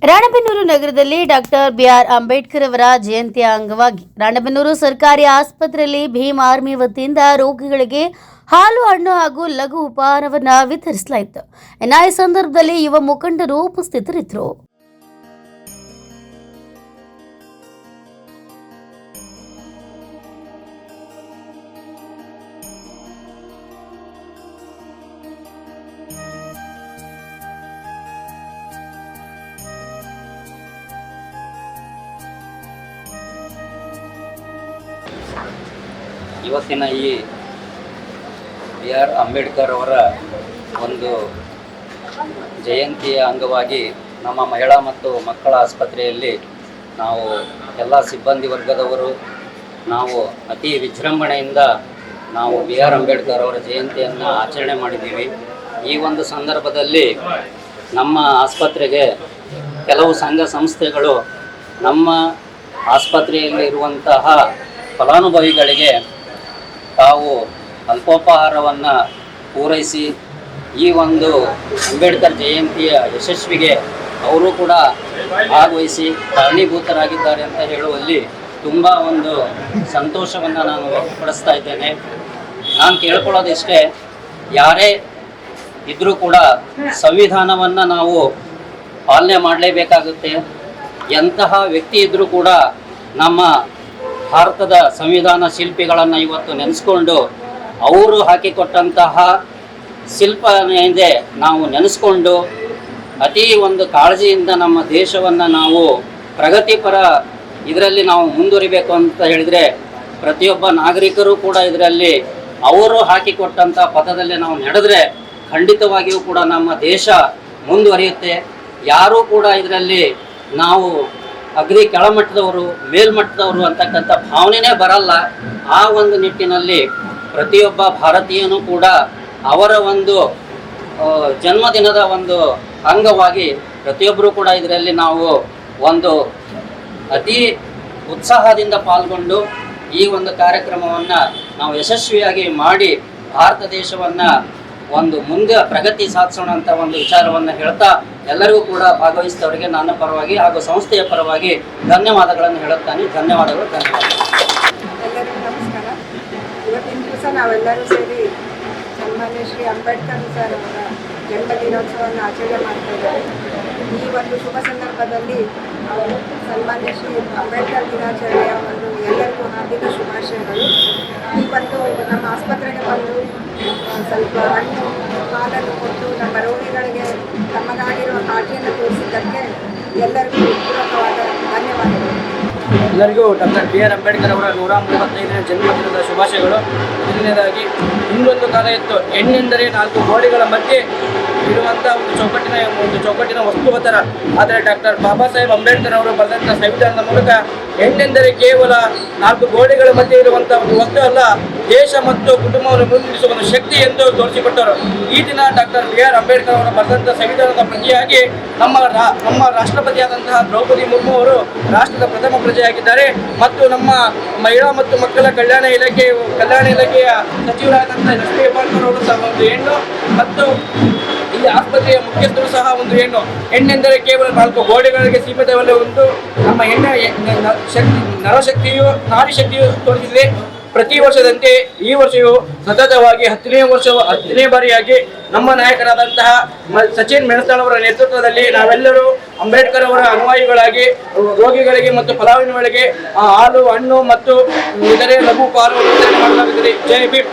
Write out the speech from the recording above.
ರಾಣೆಬೆನ್ನೂರು ನಗರದಲ್ಲಿ doctor B R Ambedkar ಅವರ ಜಯಂತಿಯ ಅಂಗವಾಗಿ ರಾಣೆಬೆನ್ನೂರು ಸರ್ಕಾರಿ ಆಸ್ಪತ್ರೆಯಲ್ಲಿ ಭೀಮ್ ಆರ್ಮಿ ವತಿಯಿಂದ ರೋಗಿಗಳಿಗೆ ಹಾಲು ಹಣ್ಣು ಹಾಗೂ ಲಘು ಉಪಹಾರವನ್ನು ವಿತರಿಸಲಾಯಿತು. ಈ ಸಂದರ್ಭದಲ್ಲಿ ಯುವ ಮುಖಂಡರು ಉಪಸ್ಥಿತರಿದ್ದರು. ಇವತ್ತಿನ ಈ ಬಿ ಆರ್ ಅಂಬೇಡ್ಕರ್ ಅವರ ಒಂದು ಜಯಂತಿಯ ಅಂಗವಾಗಿ ನಮ್ಮ ಮಹಿಳಾ ಮತ್ತು ಮಕ್ಕಳ ಆಸ್ಪತ್ರೆಯಲ್ಲಿ ನಾವು ಎಲ್ಲ ಸಿಬ್ಬಂದಿ ವರ್ಗದವರು ನಾವು ಅತಿ ವಿಜೃಂಭಣೆಯಿಂದ ನಾವು ಬಿ ಆರ್ ಅಂಬೇಡ್ಕರ್ ಅವರ ಜಯಂತಿಯನ್ನು ಆಚರಣೆ ಮಾಡಿದ್ದೀವಿ. ಈ ಒಂದು ಸಂದರ್ಭದಲ್ಲಿ ನಮ್ಮ ಆಸ್ಪತ್ರೆಗೆ ಕೆಲವು ಸಂಘ ಸಂಸ್ಥೆಗಳು ನಮ್ಮ ಆಸ್ಪತ್ರೆಯಲ್ಲಿ ಇರುವಂತಹ ಫಲಾನುಭವಿಗಳಿಗೆ ತಾವು ಅಲ್ಪೋಪಹಾರವನ್ನು ಪೂರೈಸಿ ಈ ಒಂದು ಅಂಬೇಡ್ಕರ್ ಜಯಂತಿಯ ಯಶಸ್ವಿಗೆ ಅವರು ಕೂಡ ಭಾಗವಹಿಸಿ ಕಾರಣೀಭೂತರಾಗಿದ್ದಾರೆ ಅಂತ ಹೇಳುವಲ್ಲಿ ತುಂಬ ಒಂದು ಸಂತೋಷವನ್ನು ನಾನು ವ್ಯಕ್ತಪಡಿಸ್ತಾ ಇದ್ದೇನೆ. ನಾನು ಕೇಳ್ಕೊಳ್ಳೋದಿಷ್ಟೇ, ಯಾರೇ ಇದ್ದರೂ ಕೂಡ ಸಂವಿಧಾನವನ್ನು ನಾವು ಪಾಲನೆ ಮಾಡಲೇಬೇಕಾಗುತ್ತೆ. ಎಂತಹ ವ್ಯಕ್ತಿ ಇದ್ದರೂ ಕೂಡ ನಮ್ಮ ಭಾರತದ ಸಂವಿಧಾನ ಶಿಲ್ಪಿಗಳನ್ನು ಇವತ್ತು ನೆನೆಸ್ಕೊಂಡು ಅವರು ಹಾಕಿಕೊಟ್ಟಂತಹ ಶಿಲ್ಪನೆಯಿಂದ ನಾವು ನೆನೆಸ್ಕೊಂಡು ಅತಿ ಒಂದು ಕಾಳಜಿಯಿಂದ ನಮ್ಮ ದೇಶವನ್ನು ನಾವು ಪ್ರಗತಿಪರ ಇದರಲ್ಲಿ ನಾವು ಮುಂದುವರಿಬೇಕು ಅಂತ ಹೇಳಿದರೆ ಪ್ರತಿಯೊಬ್ಬ ನಾಗರಿಕರು ಕೂಡ ಇದರಲ್ಲಿ ಅವರು ಹಾಕಿಕೊಟ್ಟಂಥ ಪಥದಲ್ಲಿ ನಾವು ನಡೆದರೆ ಖಂಡಿತವಾಗಿಯೂ ಕೂಡ ನಮ್ಮ ದೇಶ ಮುಂದುವರಿಯುತ್ತೆ. ಯಾರೂ ಕೂಡ ಇದರಲ್ಲಿ ನಾವು ಅಗ್ರಿ ಕೆಳಮಟ್ಟದವರು ಮೇಲ್ಮಟ್ಟದವರು ಅಂತಕ್ಕಂಥ ಭಾವನೆನೇ ಬರಲ್ಲ. ಆ ಒಂದು ನಿಟ್ಟಿನಲ್ಲಿ ಪ್ರತಿಯೊಬ್ಬ ಭಾರತೀಯನೂ ಕೂಡ ಅವರ ಒಂದು ಜನ್ಮದಿನದ ಒಂದು ಅಂಗವಾಗಿ ಪ್ರತಿಯೊಬ್ಬರೂ ಕೂಡ ಇದರಲ್ಲಿ ನಾವು ಒಂದು ಅತಿ ಉತ್ಸಾಹದಿಂದ ಪಾಲ್ಗೊಂಡು ಈ ಒಂದು ಕಾರ್ಯಕ್ರಮವನ್ನು ನಾವು ಯಶಸ್ವಿಯಾಗಿ ಮಾಡಿ ಭಾರತ ದೇಶವನ್ನು ಒಂದು ಮುಂದೆ ಪ್ರಗತಿ ಸಾಧಿಸೋಣ ಅಂತ ಒಂದು ವಿಚಾರವನ್ನು ಹೇಳ್ತಾ ಎಲ್ಲರಿಗೂ ಕೂಡ ಭಾಗವಹಿಸಿದವರಿಗೆ ನನ್ನ ಪರವಾಗಿ ಹಾಗೂ ಸಂಸ್ಥೆಯ ಪರವಾಗಿ ಧನ್ಯವಾದಗಳನ್ನು ಹೇಳುತ್ತಾನೆ. ಧನ್ಯವಾದಗಳು. ಎಲ್ಲರಿಗೂ ನಮಸ್ಕಾರ. ಇವತ್ತಿನ ದಿವಸ ನಾವೆಲ್ಲರೂ ಸೇರಿ ಸನ್ಮಾನ್ಯ ಶ್ರೀ ಅಂಬೇಡ್ಕರ್ ಸರ್ ಅವರ ಜನ್ಮ ದಿನೋತ್ಸವವನ್ನು ಆಚರಣೆ ಮಾಡ್ತಾ ಇದ್ದಾರೆ. ಈ ಒಂದು ಶುಭ ಸಂದರ್ಭದಲ್ಲಿ ನಾವು ಸನ್ಮಾನ್ಯ ಶ್ರೀ ಅಂಬೇಡ್ಕರ್ ದಿನಾಚರಣೆಯ ಒಂದು ಎಲ್ಲರಿಗೂ ಹಾರ್ದಿಕ ಶುಭಾಶಯಗಳು. ಈ ಒಂದು ನಮ್ಮ ಆಸ್ಪತ್ರೆಗೆ ಬಂದು ಸ್ವಲ್ಪ ಹಣ್ಣು ಹಾಲನ್ನು ಕೊಟ್ಟು ನಮ್ಮ ರೋಗಿಗಳಿಗೆ ತಮ್ಮದಾಗಿರುವ ಕಾಳಜಿಯನ್ನು ತೋರಿಸಿದ್ದಕ್ಕೆ ಎಲ್ಲರಿಗೂ ಪೂರ್ವಕವಾದ ಧನ್ಯವಾದಗಳು. ಎಲ್ಲರಿಗೂ ಡಾಕ್ಟರ್ ಬಿ ಆರ್ ಅಂಬೇಡ್ಕರ್ ಅವರ 135ನೇ ಜನ್ಮದಿನದ ಶುಭಾಶಯಗಳು. ಮೊದಲನೇದಾಗಿ ಇನ್ನೊಂದು ಕಾಲ ಇತ್ತು, ಹೆಣ್ಣೆಂದರೆ 4 ಗೋಡೆಗಳ ಮಧ್ಯೆ ಇರುವಂಥ ಒಂದು ಚೌಕಟ್ಟಿನ ವಸ್ತು ಥರ. ಆದರೆ ಡಾಕ್ಟರ್ ಬಾಬಾ ಸಾಹೇಬ್ ಅಂಬೇಡ್ಕರ್ ಅವರು ಬರೆದಂಥ ಸಂವಿಧಾನದ ಮೂಲಕ ಹೆಣ್ಣೆಂದರೆ ಕೇವಲ 4 ಗೋಡೆಗಳ ಮಧ್ಯೆ ಇರುವಂಥ ಒಂದು ವಸ್ತು ಅಲ್ಲ, ದೇಶ ಮತ್ತು ಕುಟುಂಬವನ್ನು ಮುನ್ನಡೆಸುವ ಒಂದು ಶಕ್ತಿ ಎಂದು ತೋರಿಸಿಕೊಟ್ಟರು. ಈ ದಿನ ಡಾಕ್ಟರ್ ಬಿ ಆರ್ ಅಂಬೇಡ್ಕರ್ ಅವರು ಬರೆದಂಥ ಸಂವಿಧಾನದ ಪ್ರತಿಯಾಗಿ ನಮ್ಮ ರಾಷ್ಟ್ರಪತಿಯಾದಂತಹ ದ್ರೌಪದಿ ಮುರ್ಮು ಅವರು ರಾಷ್ಟ್ರದ ಪ್ರಥಮ ಪ್ರಜೆಯಾಗಿದ್ದಾರೆ. ಮತ್ತು ನಮ್ಮ ಮಹಿಳಾ ಮತ್ತು ಮಕ್ಕಳ ಕಲ್ಯಾಣ ಇಲಾಖೆಯ ಸಚಿವರಾದಂಥ ಲಕ್ಷ್ಮೀ ಹೆಬ್ಬಾಳ್ಕರ್ ಅವರು ಸಹ ಒಂದು ಹೆಣ್ಣು ಮತ್ತು ಇಲ್ಲಿ ಆಸ್ಪತ್ರೆಯ ಮುಖ್ಯಸ್ಥರು ಸಹ ಒಂದು ಹೆಣ್ಣೆಂದರೆ ಕೇವಲ 4 ಗೋಡೆಗಳಿಗೆ ಸೀಮಿತವಲ್ಲ ಒಂದು ನಮ್ಮ ನಾರಿ ಶಕ್ತಿಯು ತೋರಿಸಿದೆ. ಪ್ರತಿ ವರ್ಷದಂತೆ ಈ ವರ್ಷವೂ ಸತತವಾಗಿ 10ನೇ ಬಾರಿಯಾಗಿ ನಮ್ಮ ನಾಯಕರಾದಂತಹ ಸಚಿನ್ ಮೆಣಸಾಳ್ ಅವರ ನೇತೃತ್ವದಲ್ಲಿ ನಾವೆಲ್ಲರೂ ಅಂಬೇಡ್ಕರ್ ಅವರ ಅನುಯಾಯಿಗಳಾಗಿ ರೋಗಿಗಳಿಗೆ ಮತ್ತು ಫಲಾನುಭವಿಗಳಿಗೆ ಹಾಲು ಹಣ್ಣು ಮತ್ತು ಇತರೆ ಲಘು ಉಪಹಾರವನ್ನು ವಿತರಣೆ ಮಾಡಲಾಗುತ್ತದೆ. ಜೈ ಭೀಮ್.